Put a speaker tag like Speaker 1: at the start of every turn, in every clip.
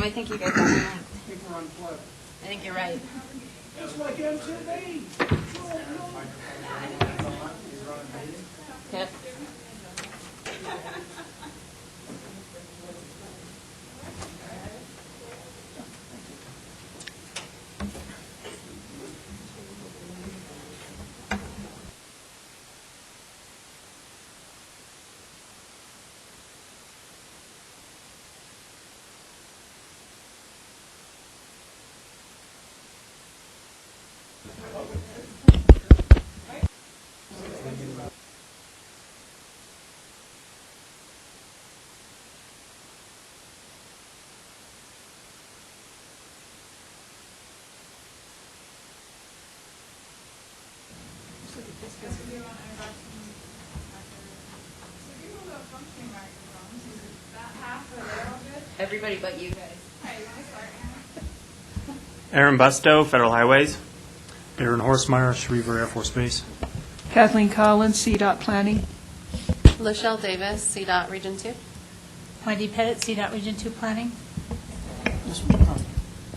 Speaker 1: Adam, I think you guys are right. I think you're right.
Speaker 2: Just like MTV.
Speaker 1: Yep. Everybody but you guys.
Speaker 3: Aaron Busto, Federal Highways.
Speaker 4: Aaron Horstmeyer, Schriever Air Force Base.
Speaker 5: Kathleen Collins, CDOT Planning.
Speaker 6: Lachelle Davis, CDOT Region 2.
Speaker 7: Wendy Pettit, CDOT Region 2 Planning.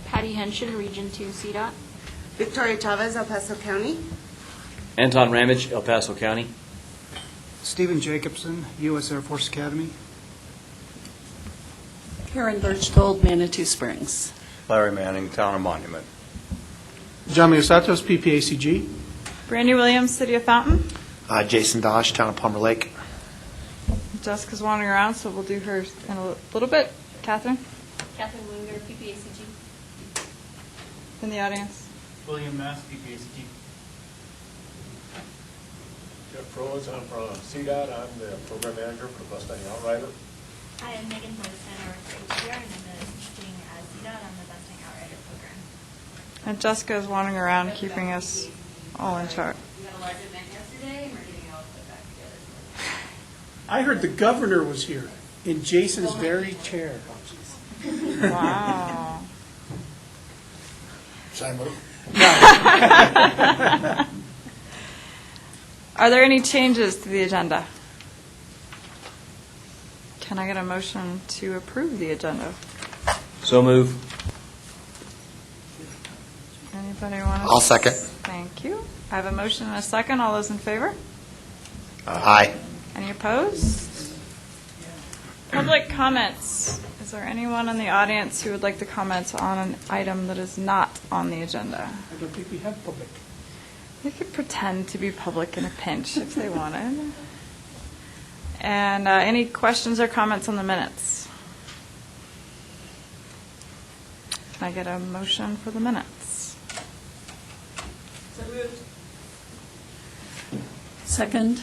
Speaker 8: Patty Henshin, Region 2 CDOT.
Speaker 9: Victoria Chavez, El Paso County.
Speaker 10: Anton Ramage, El Paso County.
Speaker 2: Stephen Jacobson, U.S. Air Force Academy.
Speaker 9: Karen Birchtold, Manitou Springs.
Speaker 11: Larry Manning, Town of Monument.
Speaker 2: John Leosatos, PPACG.
Speaker 12: Brandy Williams, City of Fountain.
Speaker 13: Jason Dosh, Town of Palmer Lake.
Speaker 12: Jessica's wandering around, so we'll do her in a little bit. Catherine?
Speaker 8: Catherine Winger, PPACG.
Speaker 12: In the audience.
Speaker 3: William Mass, PPACG.
Speaker 14: Jeff Rose, I'm from CDOT. I'm the program manager for Mustang Outrider.
Speaker 8: Hi, I'm Megan Morrison, I work for HDR, and I'm assisting as CDOT on the Mustang Outrider program.
Speaker 12: And Jessica's wandering around, keeping us all in check.
Speaker 8: We had a large event yesterday, and we're getting it all put back together.
Speaker 2: I heard the governor was here in Jason's very chair.
Speaker 12: Wow.
Speaker 13: Should I move?
Speaker 12: Are there any changes to the agenda? Can I get a motion to approve the agenda?
Speaker 10: So move.
Speaker 12: Anybody want to?
Speaker 13: I'll second.
Speaker 12: Thank you. I have a motion and a second. All those in favor?
Speaker 13: Aye.
Speaker 12: Any opposed? Public comments. Is there anyone in the audience who would like to comment on an item that is not on the agenda?
Speaker 2: I don't think we have public.
Speaker 12: They could pretend to be public in a pinch if they wanted. And any questions or comments on the minutes? Can I get a motion for the minutes?
Speaker 9: So moved.
Speaker 5: Second.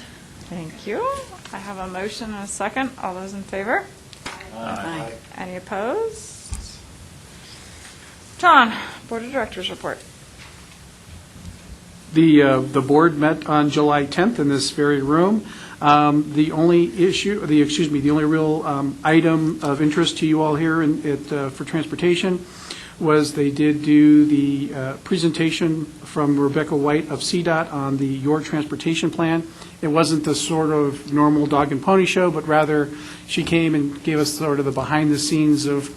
Speaker 12: Thank you. I have a motion and a second. All those in favor?
Speaker 9: Aye.
Speaker 12: Any opposed? John, Board of Directors report.
Speaker 2: The board met on July 10th in this very room. The only the only real item of interest to you all here for transportation was they did do the presentation from Rebecca White of CDOT on the Your Transportation Plan. It wasn't the sort of normal dog and pony show, but rather she came and gave us sort of the behind the scenes of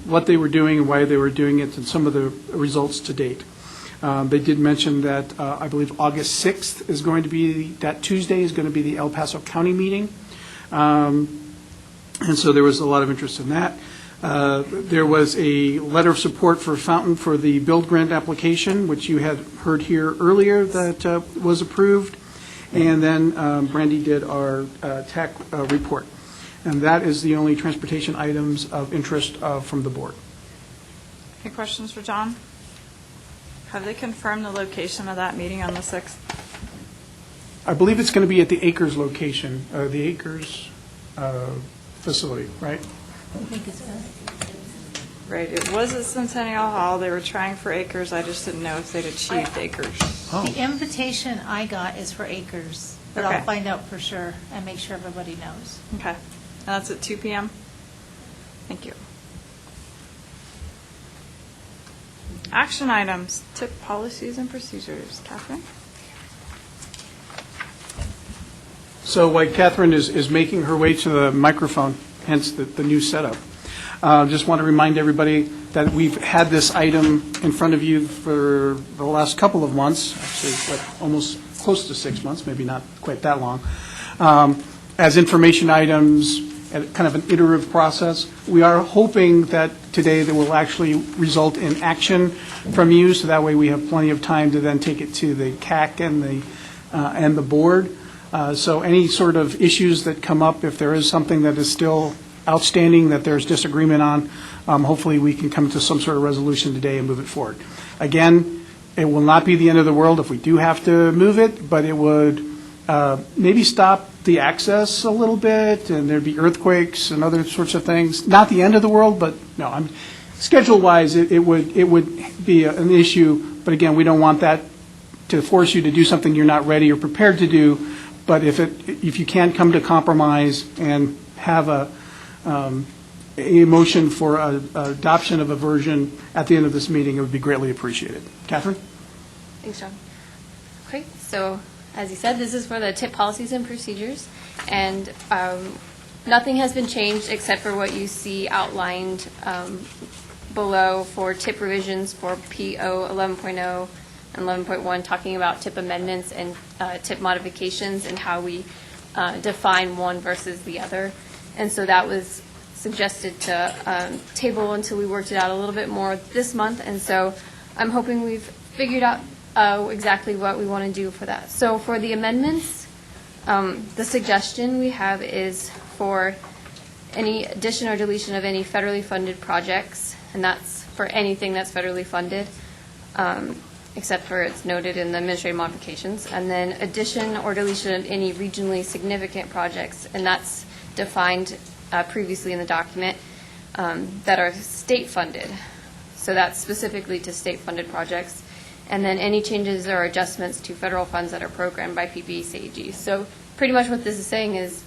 Speaker 2: what they were doing and why they were doing it and some of the results to date. They did mention that I believe August 6th is going to be, that Tuesday is going to be the El Paso County meeting. And so there was a lot of interest in that. There was a letter of support for Fountain for the build grant application, which you had heard here earlier that was approved. And then Brandy did our TAC report. And that is the only transportation items of interest from the board.
Speaker 12: Any questions for John? Have they confirmed the location of that meeting on the 6th?
Speaker 2: I believe it's going to be at the Acres location, the Acres facility, right?
Speaker 7: I think it's good.
Speaker 12: Right, it was at Centennial Hall. They were trying for Acres. I just didn't know if they'd achieved Acres.
Speaker 2: Oh.
Speaker 7: The invitation I got is for Acres, but
Speaker 12: Okay.
Speaker 7: I'll find out for sure and make sure everybody knows.
Speaker 12: Okay, and that's at 2 p.m.? Thank you. Action items, tip policies and procedures. Catherine?
Speaker 2: So while Catherine is making her way to the microphone, hence the new setup, Just want to remind everybody that we've had this item in front of you for the last couple of months, actually almost close to 6 months, maybe not quite that long, as information items, and kind of an iterative process. We are hoping that today that will actually result in action from you, so that way we have plenty of time to then take it to the CAC and the board. So any sort of issues that come up, if there is something that is still outstanding that there's disagreement on, hopefully we can come to some sort of resolution today and move it forward. Again, it will not be the end of the world if we do have to move it, but it would maybe stop the access a little bit, and there'd be earthquakes and other sorts of things. Not the end of the world, but no, schedule-wise, it would be an issue. But again, we don't want that to force you to do something you're not ready or prepared to do. But if you can't come to compromise and have a motion for adoption of a version at the end of this meeting, it would be greatly appreciated. Catherine?
Speaker 6: Thanks, John. Okay, so as you said, this is for the TIP policies and procedures, and nothing has been changed except for what you see outlined below for TIP revisions for PO 11.0 and 11.1, talking about TIP amendments and TIP modifications and how we define one versus the other. And so that was suggested to table until we worked it out a little bit more this month, and so I'm hoping we've figured out exactly what we want to do for that. So for the amendments, the suggestion we have is for any addition or deletion of any federally funded projects, and that's for anything that's federally funded, except for it's noted in the administrative modifications, and then addition or deletion of any regionally significant projects, and that's defined previously in the document, that are state funded. So that's specifically to state funded projects. And then any changes or adjustments to federal funds that are programmed by PPACG. So pretty much what this is saying is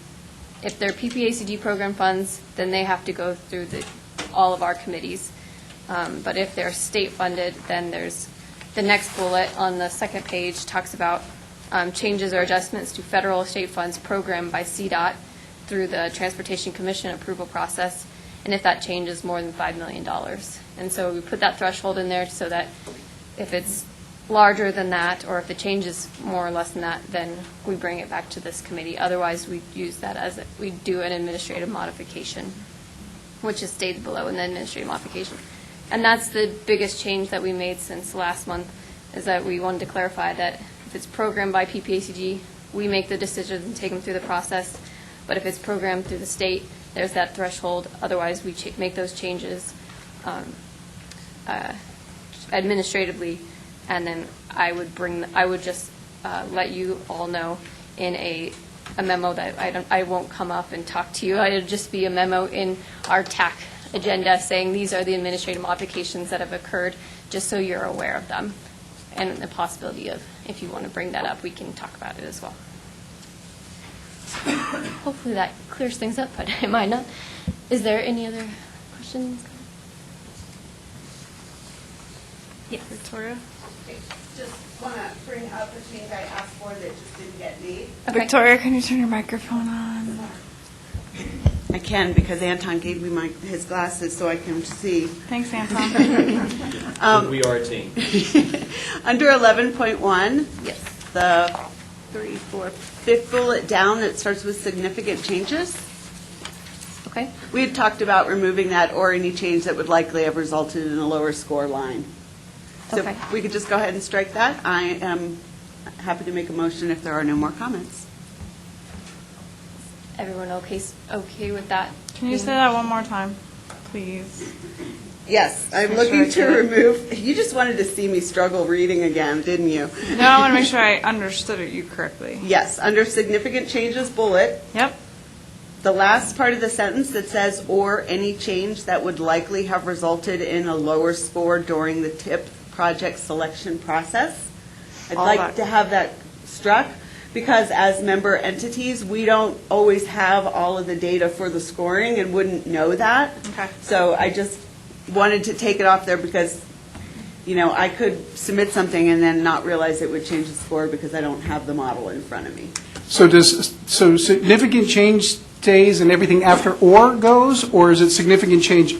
Speaker 6: if they're PPACG program funds, then they have to go through all of our committees. But if they're state funded, then there's the next bullet on the second page talks about changes or adjustments to federal or state funds programmed by CDOT through the Transportation Commission approval process, and if that changes more than $5 million. And so we put that threshold in there so that if it's larger than that, or if the change is more or less than that, then we bring it back to this committee. Otherwise, we use that as we do an administrative modification, which is stated below in the administrative modification. And that's the biggest change that we made since last month, is that we wanted to clarify that if it's programmed by PPACG, we make the decisions and take them through the process. But if it's programmed through the state, there's that threshold. Otherwise, we make those changes administratively, and then I would just let you all know in a memo that I won't come up and talk to you. It'll just be a memo in our TAC agenda saying these are the administrative modifications that have occurred, just so you're aware of them, and the possibility of, if you want to bring that up, we can talk about it as well. Hopefully that clears things up, but it might not. Is there any other questions?
Speaker 12: Yeah, Victoria.
Speaker 9: Just want to bring up a change I asked for that just didn't get made.
Speaker 6: Okay.
Speaker 12: Victoria, can you turn your microphone on?
Speaker 9: I can, because Anton gave me his glasses so I can see.
Speaker 12: Thanks, Anton.
Speaker 10: We are a team.
Speaker 9: Under 11.1,
Speaker 6: Yes.
Speaker 9: the 3, 4, 5th bullet down that starts with significant changes.
Speaker 6: Okay.
Speaker 9: We had talked about removing that or any change that would likely have resulted in a lower score line. So
Speaker 6: Okay.
Speaker 9: we could just go ahead and strike that. I am happy to make a motion if there are no more comments.
Speaker 6: Everyone okay with that?
Speaker 12: Can you say that one more time, please?
Speaker 9: Yes, I'm looking to remove, you just wanted to see me struggle reading again, didn't you?
Speaker 12: No, I want to make sure I understood you correctly.
Speaker 9: Yes, under significant changes bullet,
Speaker 12: Yep.
Speaker 9: the last part of the sentence that says, or any change that would likely have resulted in a lower score during the TIP project selection process. I'd
Speaker 12: All
Speaker 9: like
Speaker 12: that.
Speaker 9: to have that struck, because as member entities, we don't always have all of the data for the scoring and wouldn't know that.
Speaker 12: Okay.
Speaker 9: So I just wanted to take it off there because, you know, I could submit something and then not realize it would change the score because I don't have the model in front of me.
Speaker 2: So significant change stays and everything after or goes, or is it significant change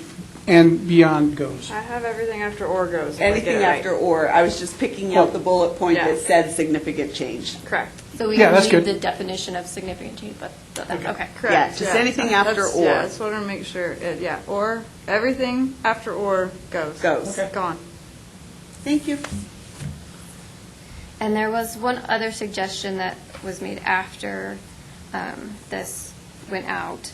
Speaker 2: and beyond goes.
Speaker 12: I have everything after or goes.
Speaker 9: Anything after or. I was just picking out the bullet point that
Speaker 12: Yeah.
Speaker 9: said significant change.
Speaker 12: Correct.
Speaker 6: So we
Speaker 2: Yeah,
Speaker 6: can
Speaker 2: that's
Speaker 6: leave
Speaker 2: good.
Speaker 6: the definition of significant change, but, okay.
Speaker 12: Correct.
Speaker 9: Yeah, just anything after
Speaker 12: That's-
Speaker 9: or.
Speaker 12: Yeah, I just wanted to make sure, or, everything after or goes.
Speaker 9: Goes.
Speaker 12: Gone.
Speaker 9: Thank you.
Speaker 6: And there was one other suggestion that was made after this went out,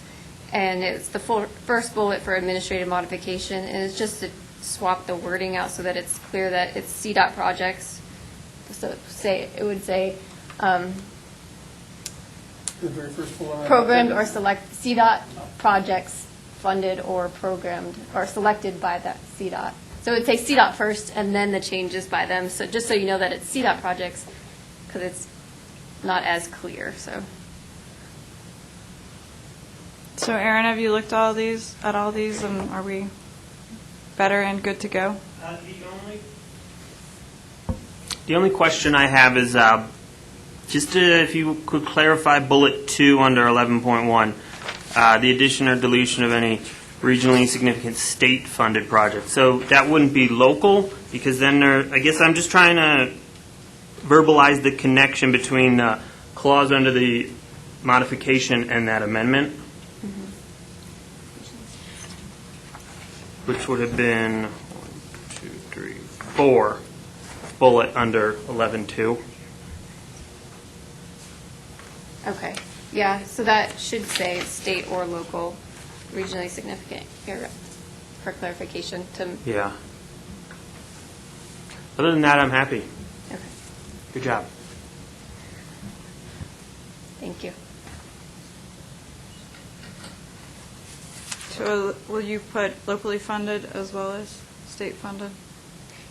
Speaker 6: and it's the first bullet for administrative modification, and it's just to swap the wording out so that it's clear that it's CDOT projects. So it would say,
Speaker 2: The very first bullet.
Speaker 6: programmed or select CDOT projects funded or programmed or selected by that CDOT. So it would say CDOT first and then the changes by them. So just so you know that it's CDOT projects, because it's not as clear, so.
Speaker 12: So Aaron, have you looked at all these, and are we better and good to go?
Speaker 3: The only question I have is just if you could clarify bullet 2 under 11.1, the addition or deletion of any regionally significant state-funded projects. So that wouldn't be local, because then I guess I'm just trying to verbalize the connection between the clause under the modification and that amendment, which would have been 1, 2, 3, 4 bullet under 11.2.
Speaker 6: Okay, yeah, so that should say state or local regionally significant here for clarification to,
Speaker 3: Yeah. Other than that, I'm happy.
Speaker 6: okay,
Speaker 3: Good job.
Speaker 6: thank you.
Speaker 12: So will you put locally funded as well as state funded?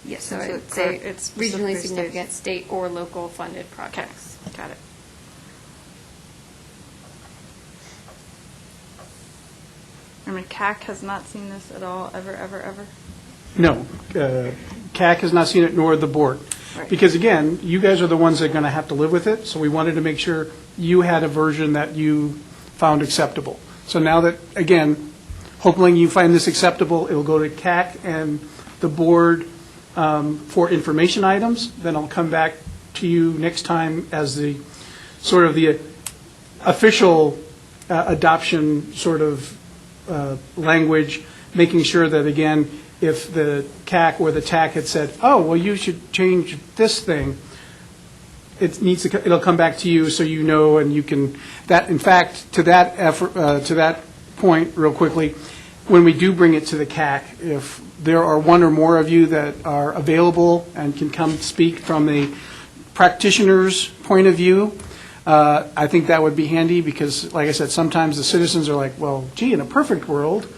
Speaker 6: Yes, so
Speaker 12: Since
Speaker 6: I'd
Speaker 12: it-
Speaker 6: say
Speaker 12: it's specifically
Speaker 6: regionally
Speaker 12: states.
Speaker 6: significant state or local funded projects.
Speaker 12: Got it. I mean, CAC has not seen this at all, ever?
Speaker 2: No, CAC has not seen it, nor the board.
Speaker 12: Right.
Speaker 2: Because again, you guys are the ones that are going to have to live with it, so we wanted to make sure you had a version that you found acceptable. So now that, again, hopefully you find this acceptable, it'll go to CAC and the board for information items. Then I'll come back to you next time as the, sort of the official adoption sort of language, making sure that, again, if the CAC or the TAC had said, oh, well, you should change this thing, it'll come back to you so you know, and you can, that, in fact, to that effort, to that point, real quickly, when we do bring it to the CAC, if there are one or more of you that are available and can come speak from a practitioner's point of view, I think that would be handy because, like I said, sometimes the citizens are like, well, gee, in a perfect world,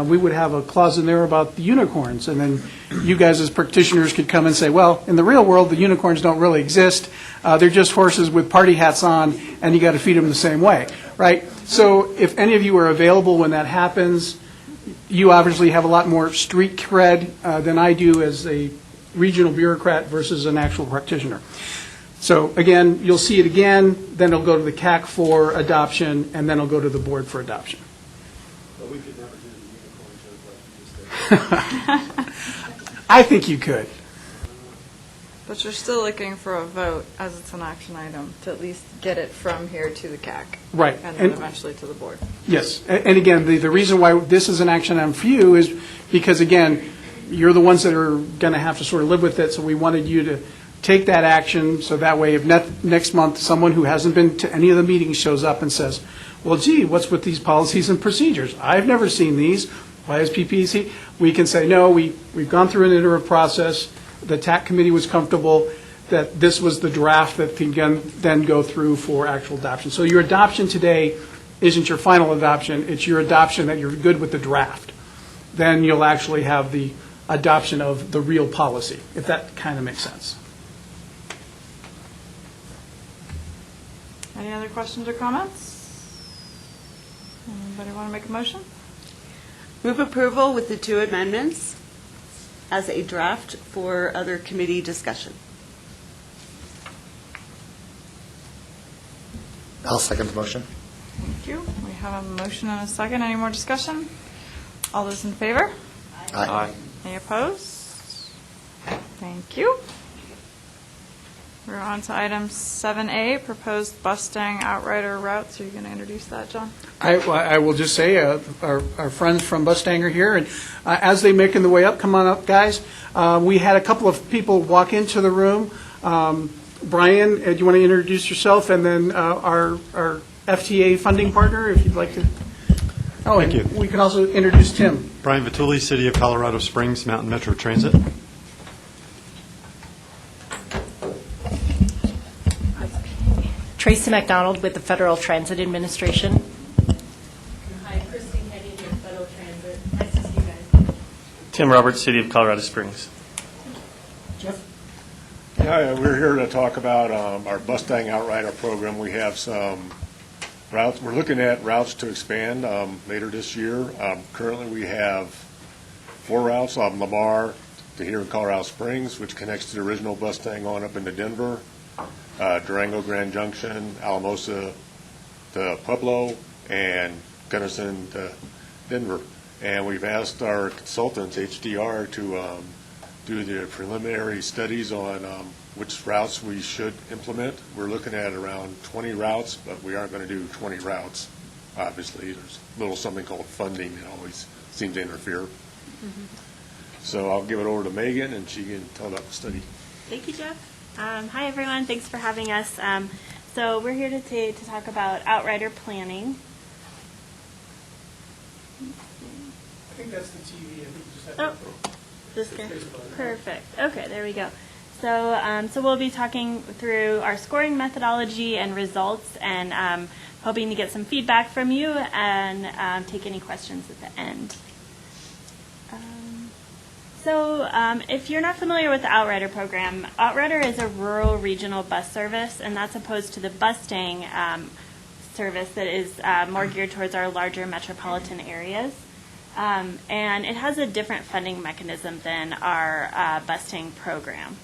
Speaker 2: we would have a clause in there about the unicorns. And then you guys as practitioners could come and say, well, in the real world, the unicorns don't really exist. They're just horses with party hats on, and you got to feed them the same way, right? So if any of you are available when that happens, you obviously have a lot more street cred than I do as a regional bureaucrat versus an actual practitioner. So again, you'll see it again, then it'll go to the CAC for adoption, and then it'll go to the board for adoption.
Speaker 14: But we could never do the unicorn joke like you just did.
Speaker 2: I think you could.
Speaker 12: But you're still looking for a vote as it's an action item to at least get it from here to the CAC.
Speaker 2: Right.
Speaker 12: And then eventually to the board.
Speaker 2: Yes, and again, the reason why this is an action item for you is because, again, you're the ones that are going to have to sort of live with it, so we wanted you to take that action, so that way if next month someone who hasn't been to any of the meetings shows up and says, well, gee, what's with these policies and procedures? I've never seen these. Why is PPC? We can say, no, we've gone through an iterative process. The TAC committee was comfortable that this was the draft that can then go through for actual adoption. So your adoption today isn't your final adoption. It's your adoption that you're good with the draft. Then you'll actually have the adoption of the real policy, if that kind of makes sense.
Speaker 12: Any other questions or comments? Anybody want to make a motion?
Speaker 9: Move approval with the 2 amendments as a draft for other committee discussion.
Speaker 13: I'll second the motion.
Speaker 12: Thank you. We have a motion and a second. Any more discussion? All those in favor?
Speaker 13: Aye.
Speaker 12: Any opposed? Thank you. We're on to item 7A, proposed Bustang Outrider routes. Are you going to introduce that, John?
Speaker 2: I will just say, our friends from Bustang are here, and as they making the way up, come on up, guys. We had a couple of people walk into the room. Brian, do you want to introduce yourself, and then our FTA funding partner, if you'd like to. Oh,
Speaker 4: Thank you.
Speaker 2: We can also introduce Tim.
Speaker 4: Brian Vitulli, City of Colorado Springs, Mountain Metro Transit.
Speaker 1: Tracy McDonald with the Federal Transit Administration.
Speaker 8: Hi, Christine Henny with Federal Transit. Nice to see you guys.
Speaker 3: Tim Roberts, City of Colorado Springs.
Speaker 14: Yeah, we're here to talk about our Bustang Outrider program. We have some routes. We're looking at routes to expand later this year. Currently, we have 4 routes on Lamar to here in Colorado Springs, which connects to the original Bustang on up into Denver, Durango Grand Junction, Alamosa to Pueblo, and Gunnison to Denver. And we've asked our consultants, HDR, to do the preliminary studies on which routes we should implement. We're looking at around 20 routes, but we aren't going to do 20 routes. Obviously, there's a little something called funding that always seems to interfere. So I'll give it over to Megan, and she can tell about the study.
Speaker 8: Thank you, Jeff. Hi, everyone. Thanks for having us. So we're here to talk about outrider planning.
Speaker 2: I think that's the TV. I think you just have
Speaker 8: Oh, this guy. Perfect. Okay, there we go. So we'll be talking through our scoring methodology and results, and hoping to get some feedback from you and take any questions at the end. If you're not familiar with the Outrider program, Outrider is a rural regional bus service, and that's opposed to the Bustang service that is more geared towards our larger metropolitan areas. And it has a different funding mechanism than our Bustang program.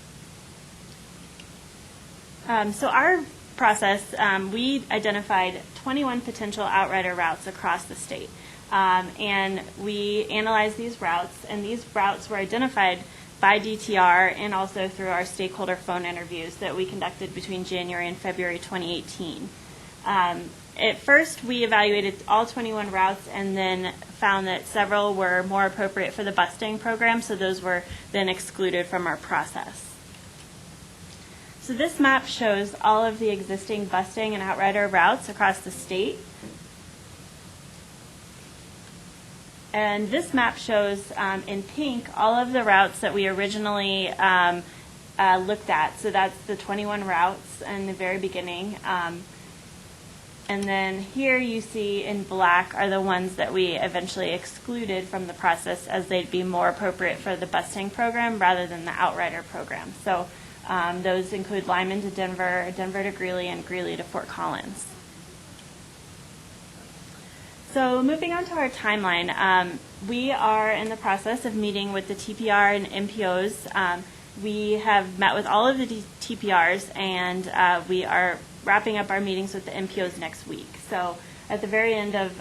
Speaker 8: So our process, we identified 21 potential outrider routes across the state. And we analyzed these routes, and these routes were identified by DTR and also through our stakeholder phone interviews that we conducted between January and February 2018. At first, we evaluated all 21 routes and then found that several were more appropriate for the Bustang program, so those were then excluded from our process. So this map shows all of the existing Bustang and Outrider routes across the state. And this map shows in pink all of the routes that we originally looked at. So that's the 21 routes in the very beginning. And then here you see in black are the ones that we eventually excluded from the process as they'd be more appropriate for the Bustang program rather than the Outrider program. So those include Lyman to Denver, Denver to Greeley, and Greeley to Fort Collins. So moving on to our timeline, we are in the process of meeting with the TPR and MPOs. We have met with all of the TPRs, and we are wrapping up our meetings with the MPOs next week. So at the very end of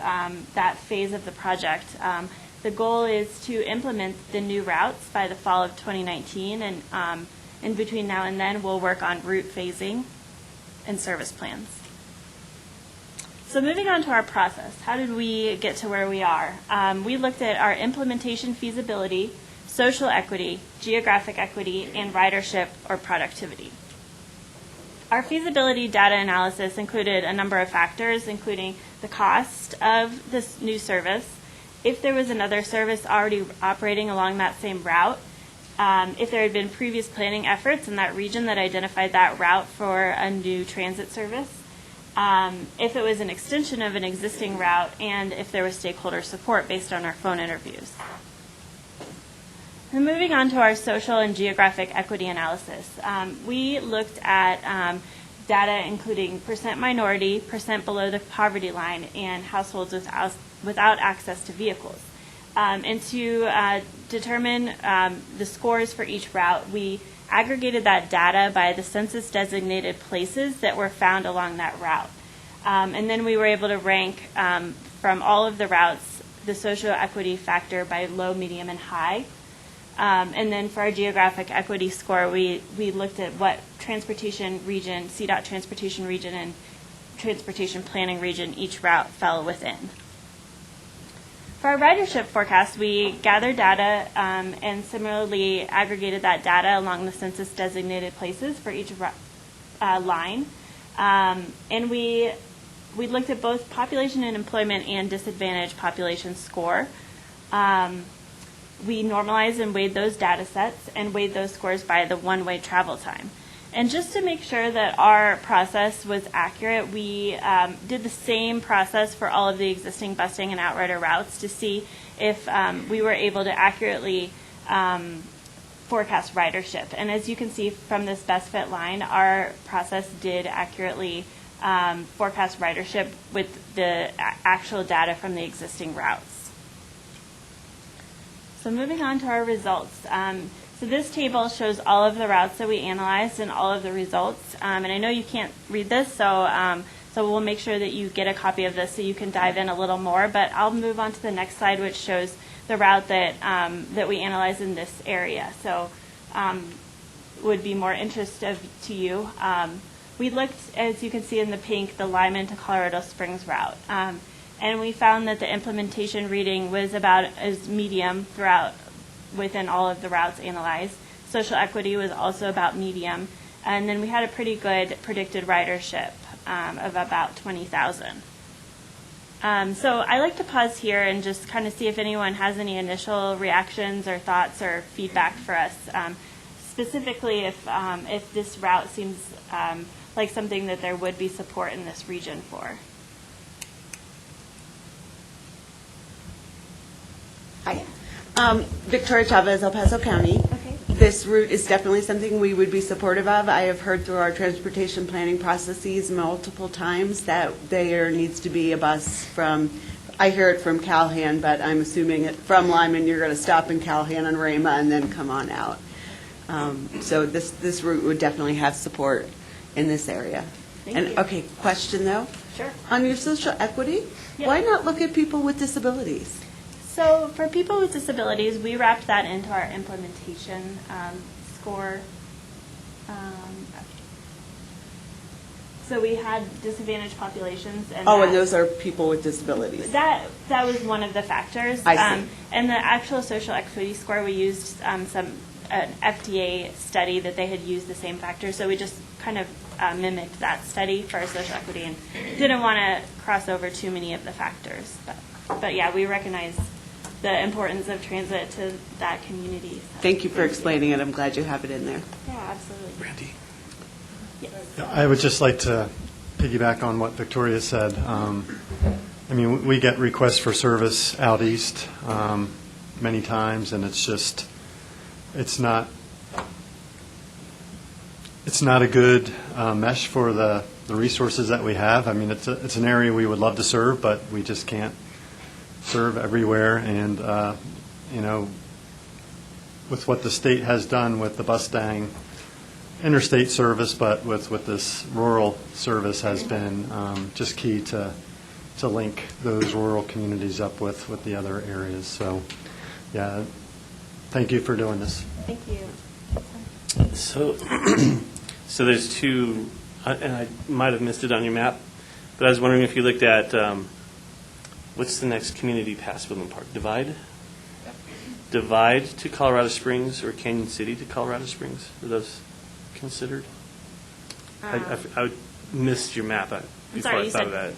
Speaker 8: that phase of the project, the goal is to implement the new routes by the fall of 2019, and in between now and then, we'll work on route phasing and service plans. So moving on to our process, how did we get to where we are? We looked at our implementation feasibility, social equity, geographic equity, and ridership or productivity. Our feasibility data analysis included a number of factors, including the cost of this new service, if there was another service already operating along that same route, if there had been previous planning efforts in that region that identified that route for a new transit service, if it was an extension of an existing route, and if there was stakeholder support based on our phone interviews. And moving on to our social and geographic equity analysis, we looked at data including percent minority, percent below the poverty line, and households without access to vehicles. And to determine the scores for each route, we aggregated that data by the census-designated places that were found along that route. And then we were able to rank from all of the routes the social equity factor by low, medium, and high. And then for our geographic equity score, we looked at what transportation region, CDOT transportation region, and transportation planning region each route fell within. For our ridership forecast, we gathered data and similarly aggregated that data along the census designated places for each line. And we looked at both population and employment and disadvantaged population score. We normalized and weighed those data sets and weighed those scores by the one-way travel time. And just to make sure that our process was accurate, we did the same process for all of the existing busting and outrider routes to see if we were able to accurately forecast ridership. And as you can see from this best fit line, our process did accurately forecast ridership with the actual data from the existing routes. So moving on to our results. So this table shows all of the routes that we analyzed and all of the results. And I know you can't read this, so we'll make sure that you get a copy of this so you can dive in a little more. But I'll move on to the next slide, which shows the route that we analyzed in this area. So would be more interest to you. We looked, as you can see in the pink, the Lyman to Colorado Springs route. And we found that the implementation reading was about as medium throughout within all of the routes analyzed. Social equity was also about medium. And then we had a pretty good predicted ridership of about 20,000. So I like to pause here and just kind of see if anyone has any initial reactions or thoughts or feedback for us. Specifically, if this route seems like something that there would be support in this region for.
Speaker 9: Hi. Victoria Chavez, El Paso County.
Speaker 8: Okay.
Speaker 9: This route is definitely something we would be supportive of. I have heard through our transportation planning processes multiple times that there needs to be a bus from, I hear it from Calhan, but I'm assuming it from Lyman, you're going to stop in Calhan and Rama and then come on out. So this route would definitely have support in this area.
Speaker 8: Thank you.
Speaker 9: Okay, question though?
Speaker 8: Sure.
Speaker 9: On your social equity,
Speaker 8: Yeah.
Speaker 9: why not look at people with disabilities?
Speaker 8: So for people with disabilities, we wrapped that into our implementation score. So we had disadvantaged populations. And
Speaker 9: And those are people with disabilities.
Speaker 8: That was one of the factors.
Speaker 9: I see.
Speaker 8: And the actual social equity score, we used an FDA study that they had used the same factors. So we just kind of mimicked that study for our social equity and didn't want to cross over too many of the factors. But yeah, we recognize the importance of transit to that community.
Speaker 9: Thank you for explaining it. I'm glad you have it in there.
Speaker 8: Yeah, absolutely.
Speaker 4: Randy?
Speaker 8: Yes.
Speaker 4: I would just like to piggyback on what Victoria said. I mean, we get requests for service out east many times, and it's not a good mesh for the resources that we have. I mean, it's an area we would love to serve, but we just can't serve everywhere. And, with what the state has done with the Bustang interstate service, but with this rural service has been just key to link those rural communities up with the other areas. So, yeah, thank you for doing this.
Speaker 8: Thank you.
Speaker 10: So there's two, and I might have missed it on your map, but I was wondering if you looked at, what's the next community past Woodland Park? Divide? Divide to Colorado Springs or Canyon City to Colorado Springs? Are those considered? I missed your map before
Speaker 8: sorry,
Speaker 10: I
Speaker 8: you
Speaker 10: thought
Speaker 8: said
Speaker 10: of that.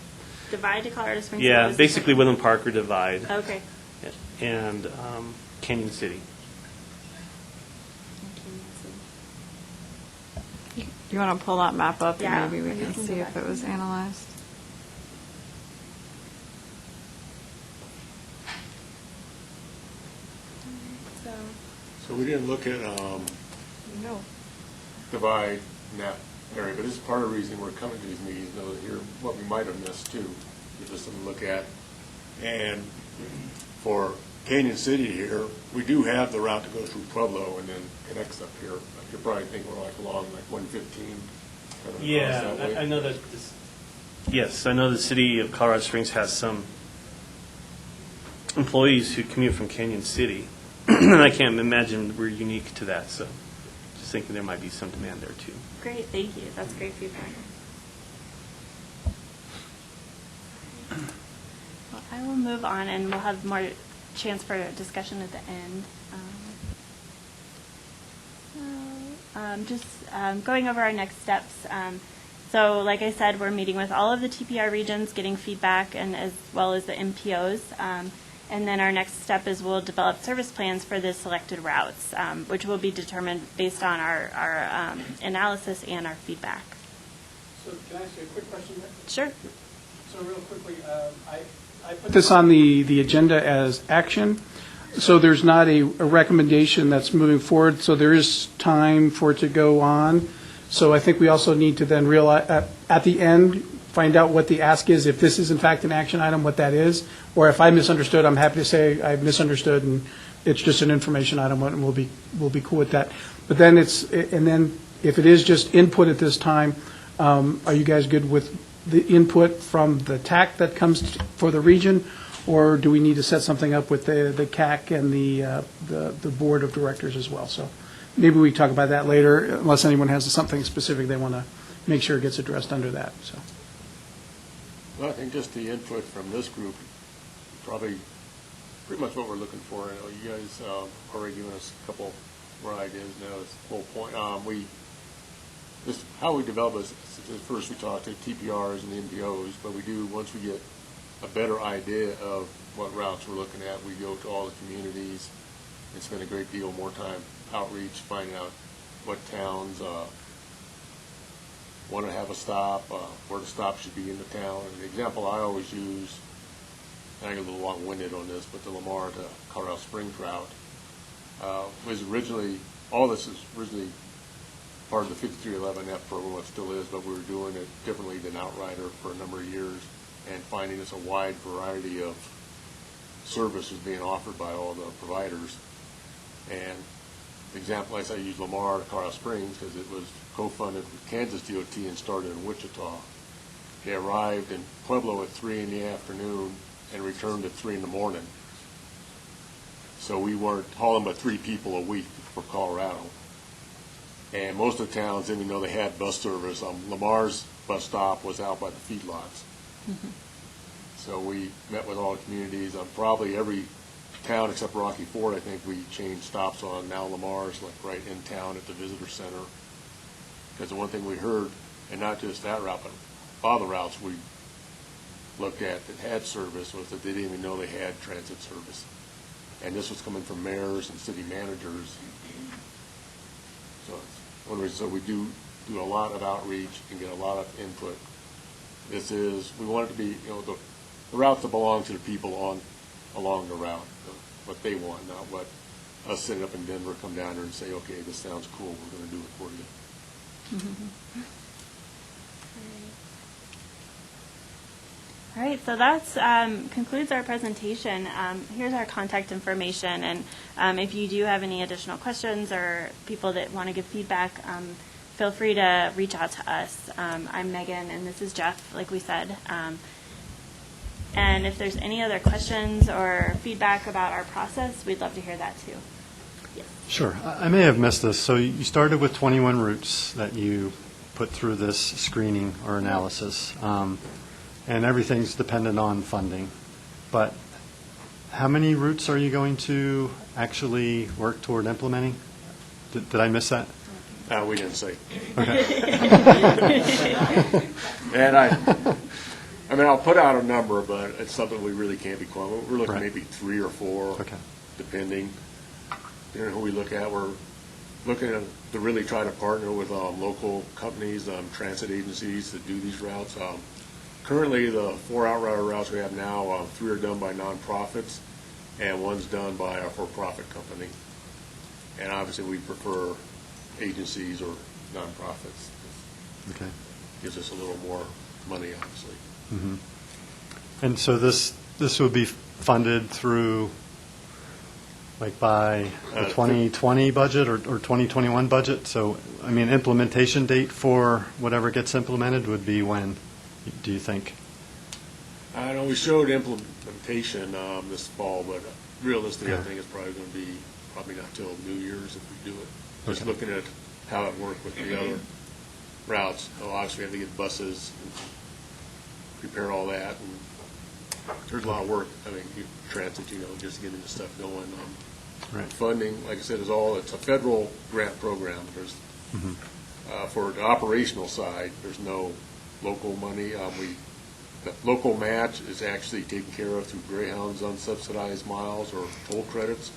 Speaker 8: Divide to Colorado Springs?
Speaker 10: Yeah,
Speaker 8: What was
Speaker 10: basically
Speaker 8: the-
Speaker 10: Woodland Park or Divide.
Speaker 8: Okay.
Speaker 10: And Canyon City.
Speaker 12: You want to pull that map up
Speaker 8: Yeah,
Speaker 12: and maybe we
Speaker 8: we
Speaker 12: can
Speaker 8: can
Speaker 12: see
Speaker 8: go
Speaker 12: if
Speaker 8: back
Speaker 12: it was analyzed?
Speaker 14: So we didn't look at
Speaker 12: No.
Speaker 14: Divide in that area, but this is part of the reason we're coming to these meetings, to hear what we might have missed too, give us something to look at. And for Canyon City here, we do have the route that goes through Pueblo and then connects up here. You're probably thinking we're like along like 115. kind of across that way.
Speaker 10: I know that. Yes, I know the city of Colorado Springs has some employees who commute from Canyon City, and I can't imagine we're unique to that, so just thinking there might be some demand there, too.
Speaker 8: Great, thank you. That's great feedback. Well, I will move on, and we'll have more chance for discussion at the end. Going over our next steps. So, like I said, we're meeting with all of the TPR regions, getting feedback, and as well as the MPOs. And then our next step is we'll develop service plans for the selected routes, which will be determined based on our analysis and our feedback.
Speaker 2: So can I ask you a quick question there?
Speaker 8: Sure.
Speaker 2: So real quickly, I put this on the agenda as action. So there's not a recommendation that's moving forward, so there is time for it to go on. So I think we also need to then realize, at the end, find out what the ask is, if this is in fact an action item, what that is. Or if I misunderstood, I'm happy to say I misunderstood and it's just an information item, and we'll be cool with that. But then if it is just input at this time, are you guys good with the input from the TAC that comes for the region? Or do we need to set something up with the CAC and the board of directors as well? So maybe we talk about that later, unless anyone has something specific they want to make sure it gets addressed under that. So.
Speaker 14: Well, I think just the input from this group, probably pretty much what we're looking for. You guys already given us a couple more ideas now. It's the whole point. How we develop is first we talk to TPRs and the MPOs, but we do, once we get a better idea of what routes we're looking at, we go to all the communities and spend a great deal more time outreach, finding out what towns want to have a stop, where the stop should be in the town. And the example I always use, and I get a little long-winded on this, but the Lamar to Colorado Springs route was originally, all this is originally part of the 5311F program, what still is, but we were doing it differently than Outrider for a number of years, and finding us a wide variety of services being offered by all the providers. And the example I say, I use Lamar to Colorado Springs because it was co-funded with Kansas DOT and started in Wichita. They arrived in Pueblo at 3 in the afternoon and returned at 3 in the morning. So we weren't hauling but 3 people a week for Colorado. And most of the towns didn't even know they had bus service. Lamar's bus stop was out by the feedlots. Mm-hmm. So we met with all the communities. Probably every town except Rocky Ford, I think we changed stops on. Now Lamar's like right in town at the visitor center. Because the one thing we heard, and not just that route, but all the routes we looked at that had service, was that they didn't even know they had transit service. And this was coming from mayors and city managers. So it's one reason. So we do a lot of outreach and get a lot of input. This is, we want it to be, the routes that belong to the people along the route, what they want, not what us sitting up in Denver come down there and say, okay, this sounds cool, we're going to do it for you.
Speaker 8: Mm-hmm. All right, so that concludes our presentation. Here's our contact information, and if you do have any additional questions or people that want to give feedback, feel free to reach out to us. I'm Megan, and this is Jeff, like we said. And if there's any other questions or feedback about our process, we'd love to hear that too. Yes.
Speaker 4: Sure. I may have missed this. So you started with 21 routes that you put through this screening or analysis, and everything's dependent on funding. But how many routes are you going to actually work toward implementing? Did I miss that?
Speaker 14: We didn't say.
Speaker 4: Okay.
Speaker 14: And I mean, I'll put out a number, but it's something we really can't be qualified. We're looking
Speaker 4: Right.
Speaker 14: maybe 3 or 4,
Speaker 4: Okay.
Speaker 14: depending. Who we look at. We're looking to really try to partner with local companies, transit agencies that do these routes. Currently, the 4 Outrider routes we have now, 3 are done by nonprofits, and 1's done by a for-profit company. And obviously, we prefer agencies or nonprofits.
Speaker 4: Okay.
Speaker 14: Gives us a little more money, obviously.
Speaker 4: Mm-hmm. And so this would be funded through, like, by the 2020 budget or 2021 budget? So, I mean, implementation date for whatever gets implemented would be when, do you think?
Speaker 14: I know we showed implementation this fall, but realistically, I
Speaker 4: Yeah.
Speaker 14: think it's probably going to be not till New Year's if we do it. Just
Speaker 4: Okay.
Speaker 14: looking at how it worked with the other routes. Obviously, we have to get buses, and prepare all that, and there's a lot of work. I mean, transit, just getting the stuff going.
Speaker 4: Right.
Speaker 14: Funding, like I said, it's a federal grant program. There's
Speaker 4: Mhm.
Speaker 14: for the operational side, there's no local money. The local match is actually taken care of through Greyhound's unsubsidized miles or toll credits,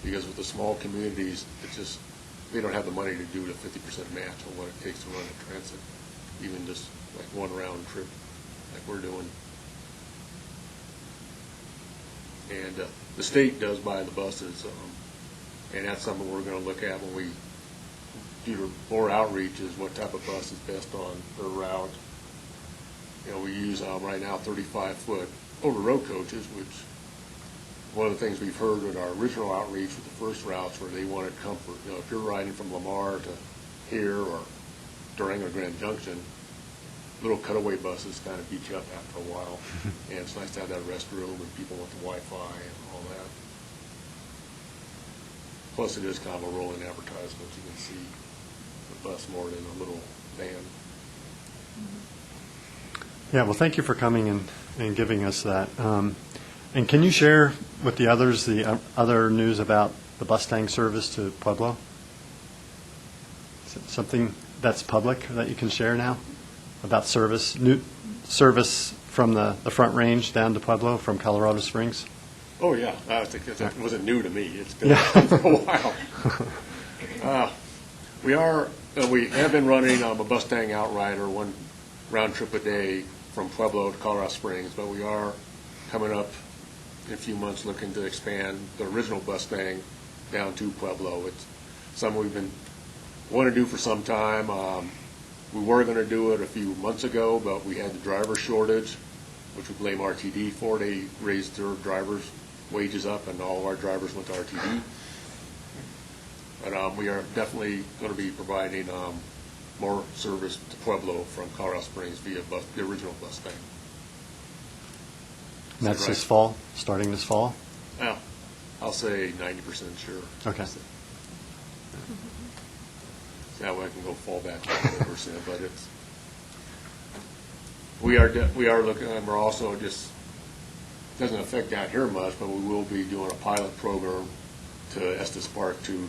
Speaker 14: because with the small communities, they don't have the money to do the 50% match on what it takes to run a transit, even just like one round trip like we're doing. And the state does buy the buses, and that's something we're going to look at when we do more outreach, is what type of bus is best on their route. We use right now 35-foot over-road coaches, which one of the things we've heard with our original outreach with the first routes where they wanted comfort. If you're riding from Lamar to here or Durango Grand Junction, little cutaway buses kind of beat you up after a while. And it's nice to have that restroom and people want the Wi-Fi and all that. Plus, it is kind of a rolling advertisement. You can see the bus more than a little van.
Speaker 4: Yeah, well, thank you for coming and giving us that. And can you share with the others the other news about the Bustang service to Pueblo? Is it something that's public that you can share now about new service from the Front Range down to Pueblo from Colorado Springs?
Speaker 14: Oh, yeah. I think that wasn't new to me. It's been around for a while. We have been running a Bustang Outrider, one round trip a day from Pueblo to Colorado Springs, but we are coming up in a few months looking to expand the original Bustang down to Pueblo. It's something we've been wanting to do for some time. We were going to do it a few months ago, but we had the driver shortage, which we blame RTD for. They raised their drivers' wages up, and all of our drivers went to RTD. But we are definitely going to be providing more service to Pueblo from Colorado Springs via the original Bustang.
Speaker 4: And that's
Speaker 14: right?
Speaker 4: this fall, starting this fall?
Speaker 14: Well, I'll say 90% sure.
Speaker 4: Okay.
Speaker 14: That way I can go fall back to 100%, but we are looking, and we're also just, doesn't affect out here much, but we will be doing a pilot program to Estes Park to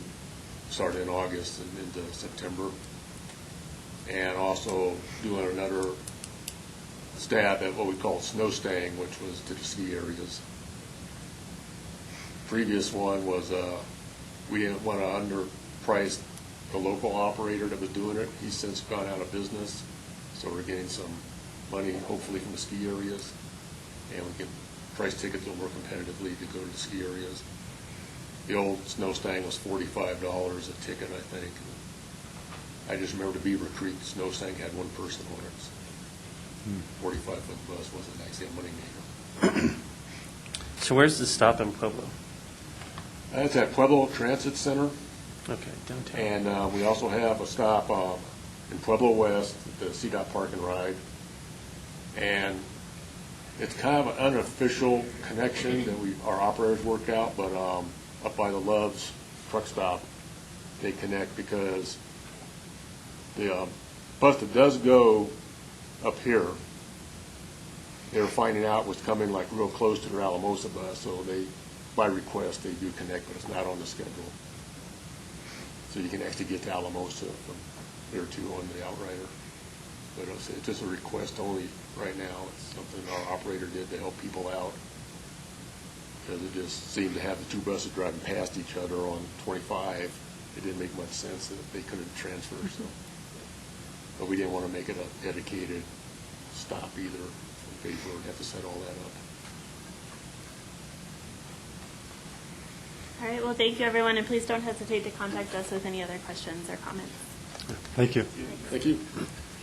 Speaker 14: start in August and into September, and also doing another stab at what we call snow staying, which was to the ski areas. Previous one was we didn't want to underprice the local operator that was doing it. He's since gone out of business, so we're getting some money hopefully from the ski areas, and we can price tickets a little more competitively to go to the ski areas. The old snow staying was $45 a ticket, I think. I just remember the Beaver Creek snow staying had one person on it. 45-foot bus wasn't actually a money maker.
Speaker 10: So where's the stop in Pueblo?
Speaker 14: That's at Pueblo Transit Center.
Speaker 10: Okay, downtown.
Speaker 14: And we also have a stop in Pueblo West, the CDOT Park and Ride. And it's kind of an unofficial connection that our operators work out, but up by the Love's truck stop, they connect because the bus that does go up here, they were finding out was coming like real close to their Alamosa bus, so by request, they do connect, but it's not on the schedule. So you can actually get to Alamosa from here too on the Outrider. But it's just a request only right now. It's something our operator did to help people out, because it just seemed to have the two buses driving past each other on 25. It didn't make much sense that they couldn't transfer. So, but we didn't want to make it a dedicated stop either. We'd have to set all that up.
Speaker 8: All right, well, thank you, everyone, and please don't hesitate to contact us with any other questions or comments.
Speaker 4: Thank you.
Speaker 14: Thank you.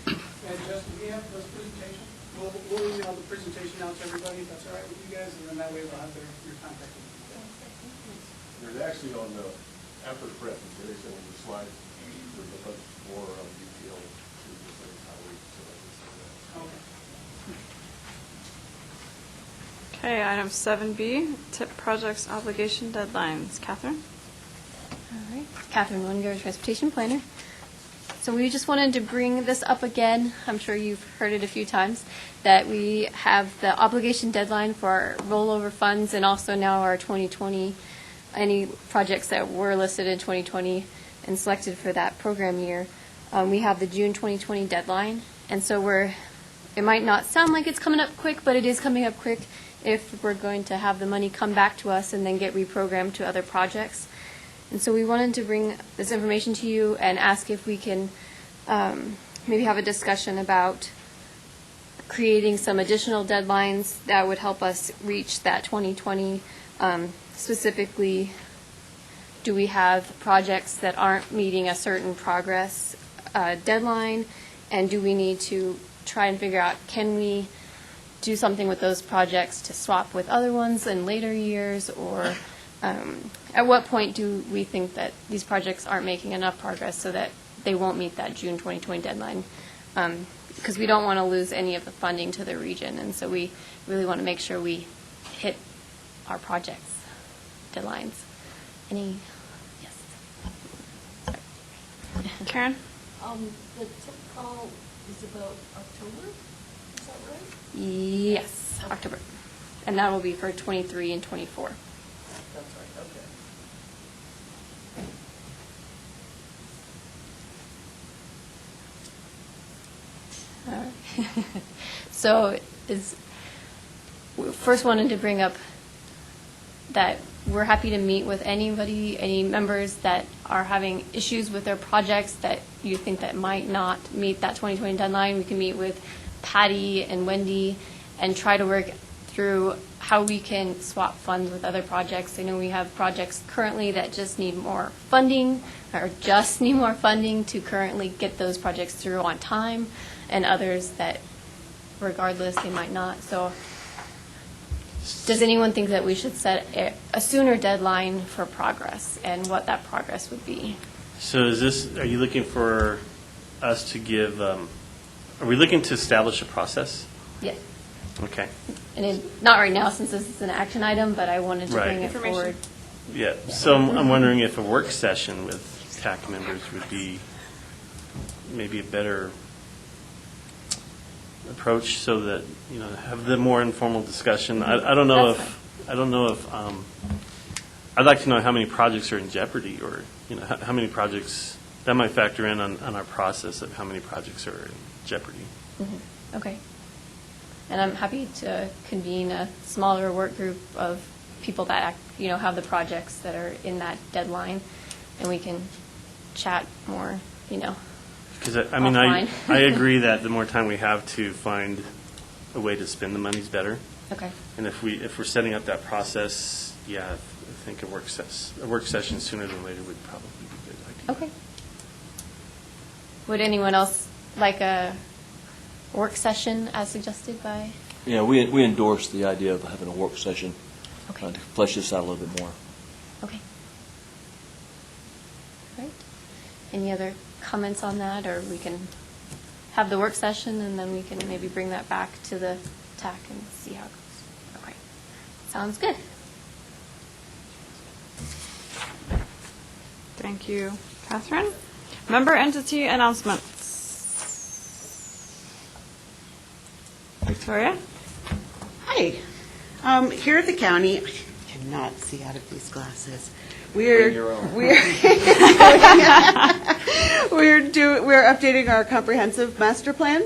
Speaker 2: And Justin, we have this presentation. We'll email the presentation out to everybody, if that's all right with you guys, and then that way we'll have your contact info.
Speaker 14: There's actually on the, after the presentation, on the slide, there's a bunch more detail to this how we select this.
Speaker 2: Okay.
Speaker 12: Okay, item 7B, TIP projects obligation deadlines. Catherine?
Speaker 6: All right, Catherine Wenger, Transportation Planner. So we just wanted to bring this up again. I'm sure you've heard it a few times, that we have the obligation deadline for our rollover funds and also now our 2020, any projects that were listed in 2020 and selected for that program year. We have the June 2020 deadline, and so it might not sound like it's coming up quick, but it is coming up quick if we're going to have the money come back to us and then get reprogrammed to other projects. And so we wanted to bring this information to you and ask if we can maybe have a discussion about creating some additional deadlines that would help us reach that 2020. Specifically, do we have projects that aren't meeting a certain progress deadline? And do we need to try and figure out, can we do something with those projects to swap with other ones in later years? Or at what point do we think that these projects aren't making enough progress so that they won't meet that June 2020 deadline? Because we don't want to lose any of the funding to the region, and so we really want to make sure we hit our projects' deadlines. Any? Yes. Sorry.
Speaker 12: Karen?
Speaker 1: The tip call is about October, is that right?
Speaker 6: Yes, October. And that will be for 23 and 24.
Speaker 1: That's right, okay.
Speaker 6: All right. So we first wanted to bring up that we're happy to meet with anybody, any members that are having issues with their projects that you think that might not meet that 2020 deadline. We can meet with Patty and Wendy and try to work through how we can swap funds with other projects. I know we have projects currently that just need more funding to currently get those projects through on time, and others that regardless they might not. So does anyone think that we should set a sooner deadline for progress and what that progress would be?
Speaker 10: So are you looking for us to give, are we looking to establish a process?
Speaker 6: Yes.
Speaker 10: Okay.
Speaker 6: And not right now since this is an action item, but I wanted to
Speaker 10: Right.
Speaker 6: bring it forward.
Speaker 10: Yeah, so I'm wondering if a work session with TAC members would be maybe a better approach, so that, have the more informal discussion. I don't know
Speaker 6: That's
Speaker 10: if, I'd like to know how many projects are in jeopardy, or, how many projects, that might factor in on our process of how many projects are in jeopardy.
Speaker 6: Mm-hmm. Okay. And I'm happy to convene a smaller work group of people that, have the projects that are in that deadline, and we can chat more,
Speaker 10: Because,
Speaker 6: offline.
Speaker 10: I agree that the more time we have to find a way to spend the money's better.
Speaker 6: Okay.
Speaker 10: And if we're setting up that process, I think a work session sooner than later would probably be a good idea.
Speaker 6: Okay. Would anyone else like a work session as suggested by?
Speaker 15: Yeah, we endorse the idea of having a work session
Speaker 6: Okay.
Speaker 15: to flesh this out a little bit more.
Speaker 6: Okay. All right. Any other comments on that, or we can have the work session and then we can maybe bring that back to the TAC and see how it goes. Okay. Sounds good.
Speaker 12: Thank you, Catherine. Member entity announcements. Victoria?
Speaker 9: Hi. Here at the county, I cannot see out of these glasses. We're updating our comprehensive master plan,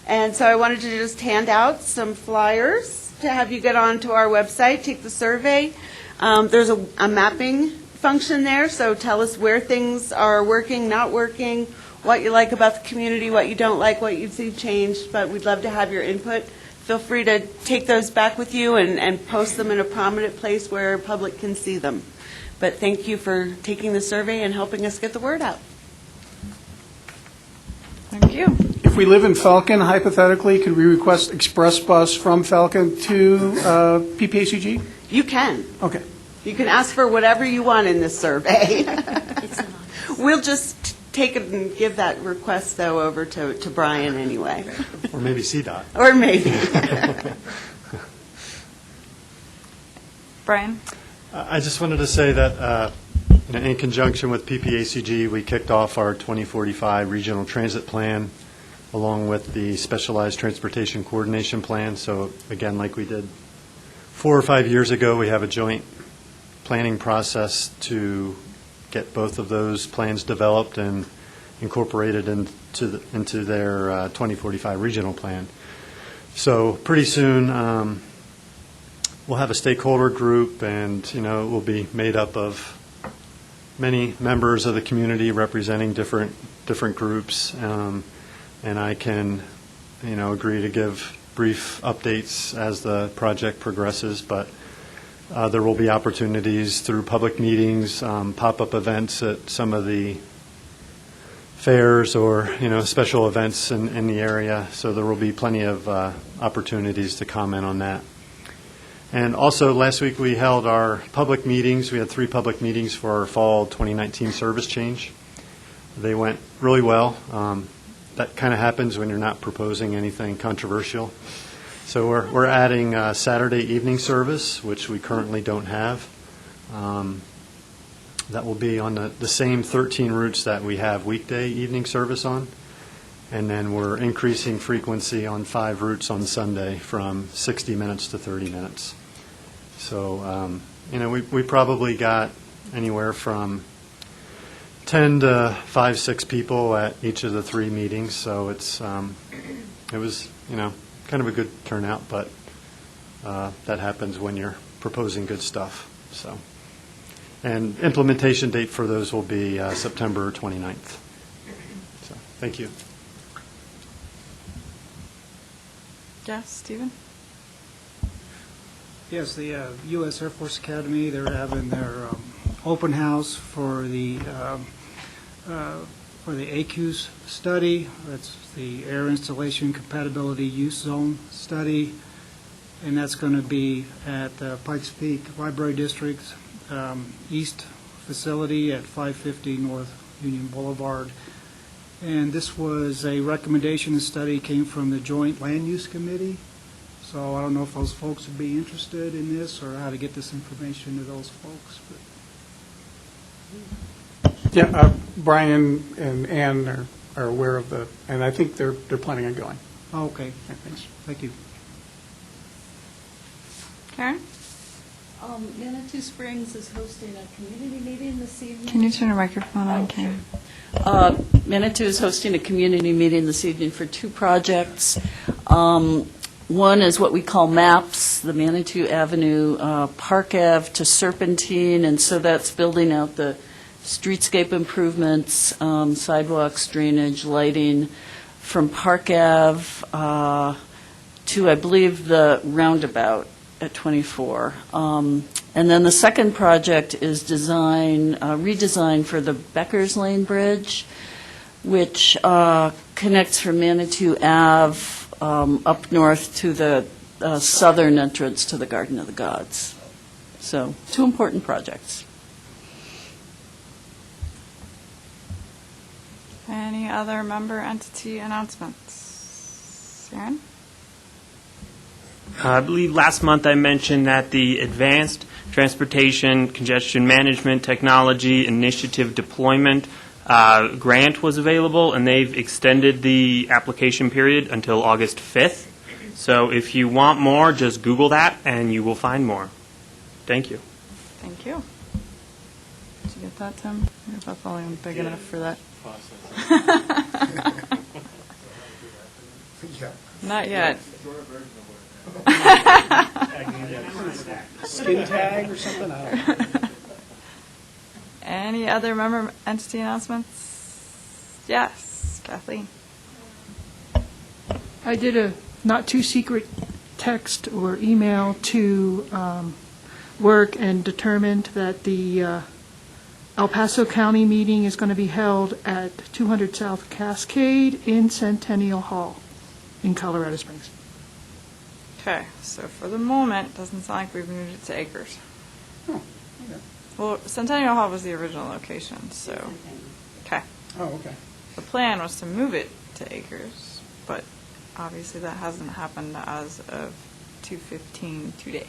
Speaker 9: and so I wanted to just hand out some flyers to have you get onto our website, take the survey. There's a mapping function there, so tell us where things are working, not working, what you like about the community, what you don't like, what you'd see changed, but we'd love to have your input. Feel free to take those back with you and post them in a prominent place where public can see them. But thank you for taking the survey and helping us get the word out.
Speaker 12: Thank you.
Speaker 2: If we live in Falcon, hypothetically, could we request express bus from Falcon to PPACG?
Speaker 9: You can.
Speaker 2: Okay.
Speaker 9: You can ask for whatever you want in this survey. We'll just take it and give that request, though, over to Brian anyway.
Speaker 4: Or maybe CDOT.
Speaker 9: Or maybe.
Speaker 12: Brian?
Speaker 4: I just wanted to say that in conjunction with PPACG, we kicked off our 2045 Regional Transit Plan along with the Specialized Transportation Coordination Plan. So again, like we did 4 or 5 years ago, we have a joint planning process to get both of those plans developed and incorporated into their 2045 regional plan. So pretty soon, we'll have a stakeholder group, and it will be made up of many members of the community representing different groups, and I can agree to give brief updates as the project progresses, but there will be opportunities through public meetings, pop-up events at some of the fairs or special events in the area, so there will be plenty of opportunities to comment on that. And also, last week we held our public meetings. We had 3 public meetings for our fall 2019 service change. They went really well. That kind of happens when you're not proposing anything controversial. So we're adding Saturday evening service, which we currently don't have. That will be on the same 13 routes that we have weekday evening service on. And then we're increasing frequency on 5 routes on Sunday from 60 minutes to 30 minutes. So, we probably got anywhere from 10 to 5, 6 people at each of the 3 meetings. So it was, kind of a good turnout, but that happens when you're proposing good stuff. So, and implementation date for those will be September 29th. So, thank you.
Speaker 12: Yes, Stephen?
Speaker 16: Yes, the U.S. Air Force Academy, they're having their open house for the ACUS study. That's the Air Installation Compatibility Use Zone study, and that's going to be at Pikes Peak Library District East facility at 550 North Union Boulevard. And this was a recommendation. The study came from the Joint Land Use Committee. So I don't know if those folks would be interested in this or how to get this information to those folks. But.
Speaker 2: Yeah, Brian and Ann are aware of and I think they're planning on going.
Speaker 16: Oh, okay. Thanks. Thank you.
Speaker 12: Karen?
Speaker 1: Manitou Springs is hosting a community meeting this evening.
Speaker 12: Can you turn your microphone on, Karen?
Speaker 1: Manitou is hosting a community meeting this evening for 2 projects. One is what we call MAPS, the Manitou Avenue, Park Ave to Serpentine, and so that's building out the streetscape improvements, sidewalks, drainage, lighting from Park Ave to, I believe, the roundabout at 24. And then the second project is redesign for the Beckers Lane Bridge, which connects from Manitou Ave up north to the southern entrance to the Garden of the Gods. So 2 important projects.
Speaker 12: Any other member entity announcements? Aaron?
Speaker 3: I believe last month I mentioned that the Advanced Transportation Congestion Management Technology Initiative Deployment grant was available, and they've extended the application period until August 5th. So if you want more, just Google that, and you will find more. Thank you.
Speaker 12: Thank you. Did you get that, Tim? Your volume big enough for that? Not yet.
Speaker 2: Skin tag or something? I don't know.
Speaker 12: Any other member entity announcements? Yes, Kathleen.
Speaker 5: I did a not-too-secret text or email to work and determined that the El Paso County meeting is going to be held at 200 South Cascade in Centennial Hall in Colorado Springs.
Speaker 12: Okay, so for the moment, it doesn't sound like we've moved it to Acres.
Speaker 2: Oh, okay.
Speaker 12: Well, Centennial Hall was the original location, so, okay.
Speaker 2: Oh, okay.
Speaker 12: The plan was to move it to Acres, but obviously that hasn't happened as of 2:15 today.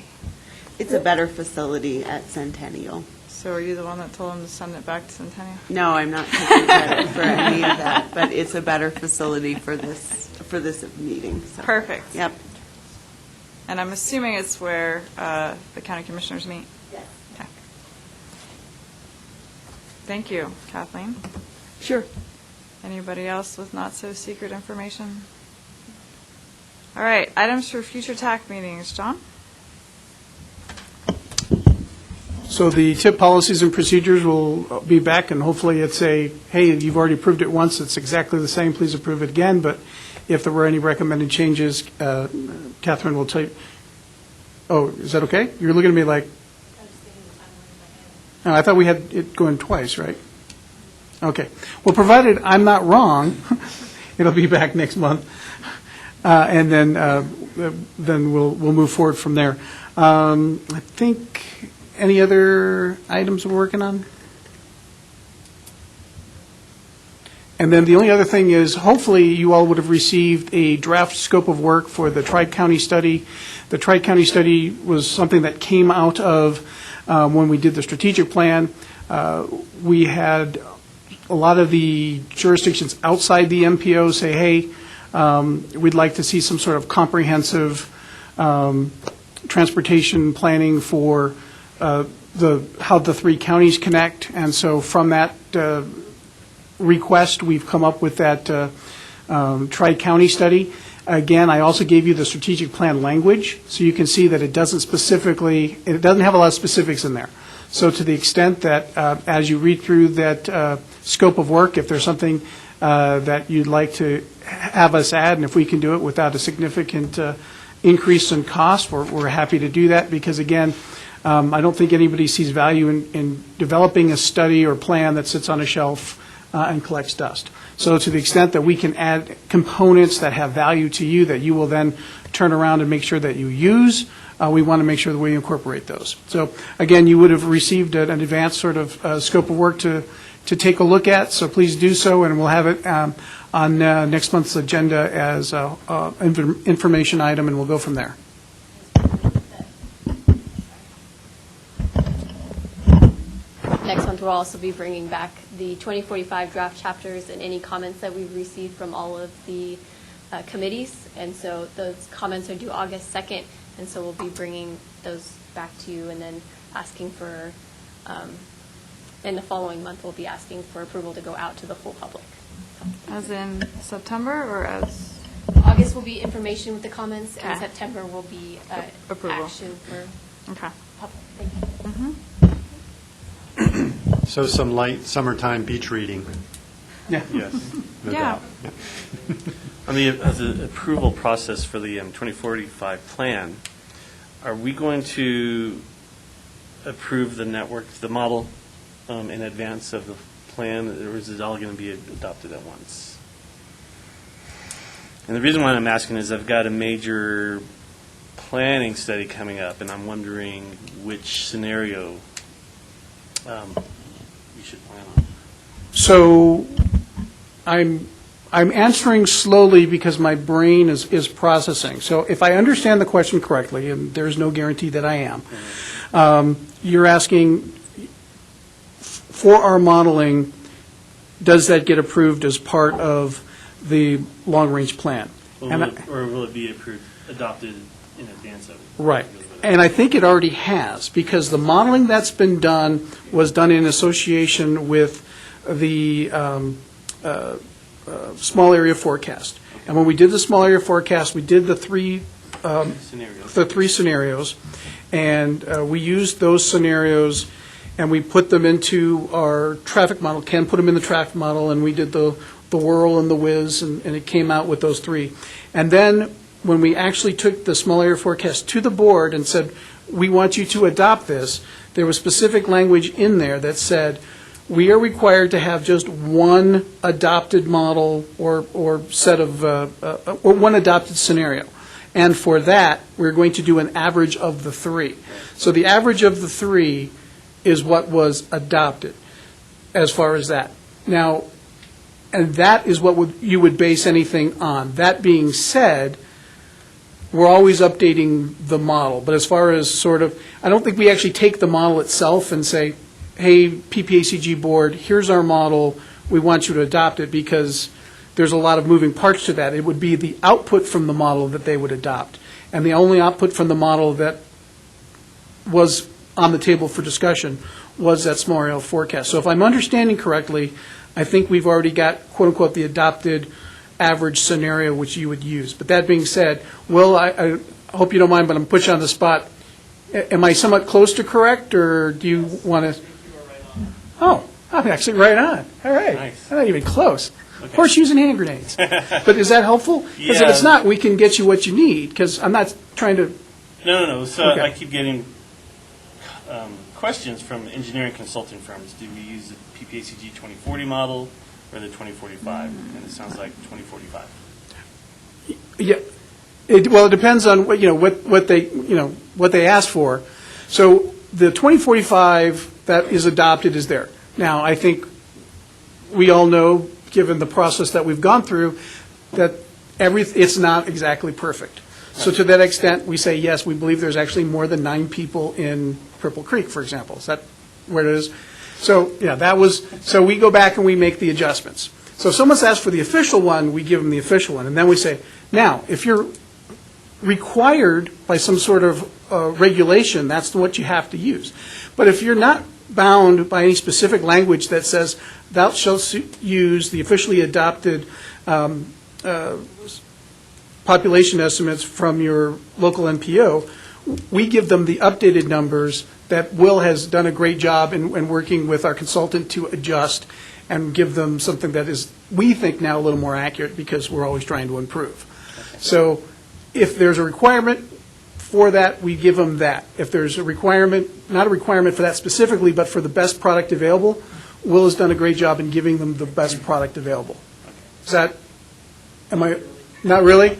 Speaker 9: It's a better facility at Centennial.
Speaker 12: So are you the one that told him to send it back to Centennial?
Speaker 9: No, I'm not taking credit for any of that, but it's a better facility for this meeting. So.
Speaker 12: Perfect.
Speaker 9: Yep.
Speaker 12: And I'm assuming it's where the county commissioners meet?
Speaker 9: Yes.
Speaker 12: Okay. Thank you, Kathleen.
Speaker 1: Sure.
Speaker 12: Anybody else with not-so-secret information? All right, items for future TAC meetings. John?
Speaker 2: So the TIP policies and procedures will be back, and hopefully it's a, hey, you've already approved it once, it's exactly the same, please approve it again. But if there were any recommended changes, Catherine will tell you. Oh, is that okay? You're looking at me like, oh, I thought we had it going twice, right? Okay. Well, provided I'm not wrong, it'll be back next month, and then we'll move forward from there. I think. Any other items we're working on? And then the only other thing is, hopefully, you all would have received a draft scope of work for the Tri-County study. The Tri-County study was something that came out of when we did the strategic plan. We had a lot of the jurisdictions outside the MPO say, hey, we'd like to see some sort of comprehensive transportation planning for how the three counties connect. And so from that request, we've come up with that Tri-County study. Again, I also gave you the strategic plan language, so you can see that it doesn't have a lot of specifics in there. So to the extent that as you read through that scope of work, if there's something that you'd like to have us add, and if we can do it without a significant increase in cost, we're happy to do that, because again, I don't think anybody sees value in developing a study or plan that sits on a shelf and collects dust. So to the extent that we can add components that have value to you that you will then turn around and make sure that you use, we want to make sure that we incorporate those. So again, you would have received an advanced sort of scope of work to take a look at, so please do so, and we'll have it on next month's agenda as an information item, and we'll go from there.
Speaker 6: Next month, we'll also be bringing back the 2045 draft chapters and any comments that we've received from all of the committees. And so those comments are due August 2nd, and so we'll be bringing those back to you and then asking for, in the following month, we'll be asking for approval to go out to the full public.
Speaker 12: As in September, or as?
Speaker 6: August will be information with the comments, and
Speaker 12: Okay.
Speaker 6: September will be
Speaker 12: Approval.
Speaker 6: action for
Speaker 12: Okay.
Speaker 6: public. Thank you.
Speaker 12: Mm-hmm.
Speaker 4: So some light summertime beach reading.
Speaker 2: Yeah.
Speaker 4: Yes. No
Speaker 12: Yeah.
Speaker 4: doubt.
Speaker 10: On the approval process for the 2045 plan, are we going to approve the network, the model, in advance of the plan, or is it all going to be adopted at once? And the reason why I'm asking is I've got a major planning study coming up, and I'm wondering which scenario we should plan on.
Speaker 2: So I'm answering slowly because my brain is processing. So if I understand the question correctly, and there's no guarantee that I am, you're asking, for our modeling, does that get approved as part of the long-range plan?
Speaker 10: Or will it be adopted in advance of it?
Speaker 2: Right. And I think it already has, because the modeling that's been done was done in association with the small area forecast. And when we did the small area forecast, we did the three scenarios, and we used those scenarios, and we put them into our traffic model. Ken put them in the traffic model, and we did the whirl and the whiz, and it came out with those three. And then when we actually took the small area forecast to the board and said, we want you to adopt this, there was specific language in there that said, we are required to have just one adopted model or set of, or one adopted scenario. And for that, we're going to do an average of the three. So the average of the three is what was adopted as far as that. Now, and that is what you would base anything on. That being said, we're always updating the model, but as far as sort of, I don't think we actually take the model itself and say, hey, PPACG board, here's our model, we want you to adopt it, because there's a lot of moving parts to that. It would be the output from the model that they would adopt. And the only output from the model that was on the table for discussion was that small area forecast. So if I'm understanding correctly, I think we've already got, quote unquote, the adopted average scenario which you would use. But that being said, Will, I hope you don't mind, but I'm putting you on the spot. Am I somewhat close to correct, or do you want to? Oh, I'm actually right on. All right.
Speaker 10: Nice.
Speaker 2: I'm not even close. Of course, using hand grenades. But is that helpful? Because if
Speaker 10: Yeah.
Speaker 2: it's not, we can get you what you need, because I'm not trying to.
Speaker 10: No. So
Speaker 2: Okay.
Speaker 10: I keep getting questions from engineering consulting firms. Do we use the PPACG 2040 model or the 2045? And it sounds like 2045.
Speaker 2: Yeah, well, it depends on what they ask for. So the 2045 that is adopted is there. Now, I think we all know, given the process that we've gone through, that it's not exactly perfect. So to that extent, we say, yes, we believe there's actually more than 9 people in Cripple Creek, for example. Is that where it is? So, so we go back and we make the adjustments. So if someone's asked for the official one, we give them the official one. And then we say, now, if you're required by some sort of regulation, that's what you have to use. But if you're not bound by any specific language that says, thou shalt use the officially adopted population estimates from your local NPO, we give them the updated numbers that Will has done a great job in working with our consultant to adjust and give them something that is, we think now, a little more accurate, because we're always trying to improve. So if there's a requirement for that, we give them that. If there's a requirement, not a requirement for that specifically, but for the best product available, Will has done a great job in giving them the best product available. Is that, am I, not really?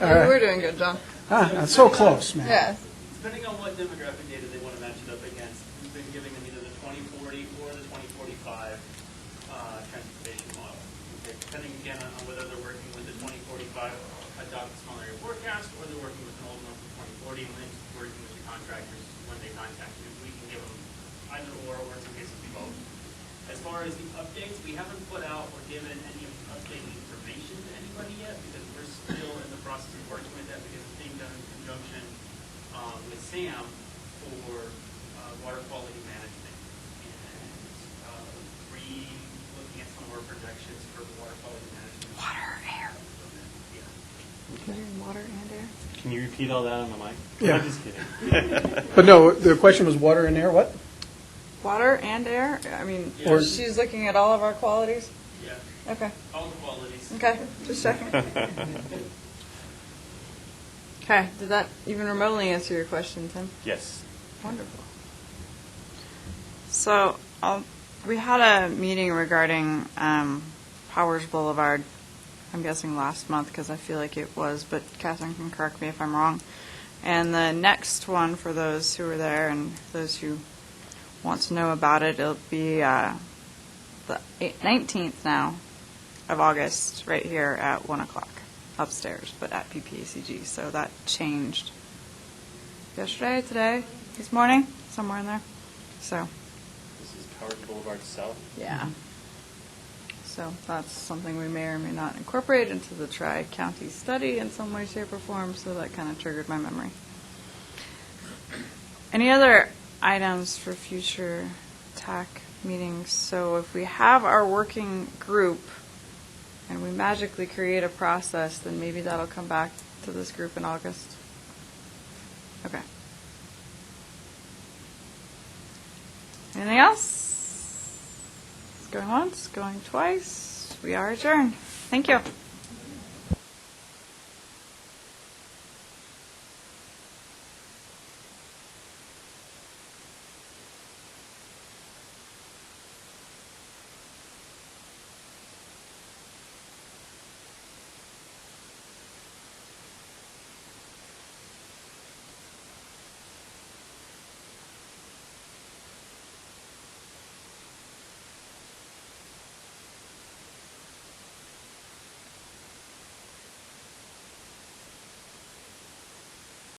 Speaker 12: We're doing good, John.
Speaker 2: That's so close, man.
Speaker 12: Yeah.
Speaker 3: Depending on what demographic data they want to match it up against, we've been giving them either the 2040 or the 2045 transportation model. Okay, depending again on whether they're working with the 2045 adopt small area forecast, or they're working with an old one from 2040 and then working with the contractors when they contact you. We can give them either or in some cases both. As far as the updates, we haven't put out or given any updated information to anybody yet, because we're still in the process of working with that, because it's being done in conjunction with SAM for water quality management, and looking at some of our projections for the water quality management.
Speaker 12: Water, air.
Speaker 3: Yeah.
Speaker 12: Water and air.
Speaker 10: Can you repeat all that on the mic?
Speaker 2: Yeah.
Speaker 10: I'm just kidding.
Speaker 2: But no, the question was water and air, what?
Speaker 12: Water and air? I mean,
Speaker 2: Or-
Speaker 12: she's looking at all of our qualities?
Speaker 3: Yeah.
Speaker 12: Okay.
Speaker 3: All the qualities.
Speaker 12: Okay, just checking. Okay, did that even remotely answer your question, Tim?
Speaker 10: Yes.
Speaker 12: Wonderful. So, we had a meeting regarding Powers Boulevard, I'm guessing last month, because I feel like it was, but Catherine can correct me if I'm wrong. And the next one, for those who were there and those who want to know about it, it'll be the 19th now of August, right here at 1 o'clock, upstairs, but at PPACG. So that changed yesterday, today, this morning, somewhere in there. So,
Speaker 10: This is Powers Boulevard South.
Speaker 12: yeah. So that's something we may or may not incorporate into the Tri-County study in some way, shape, or form, so that kind of triggered my memory. Any other items for future TAC meetings? So if we have our working group and we magically create a process, then maybe that'll come back to this group in August. Okay. Anything else? Going once, going twice. We are adjourned. Thank you.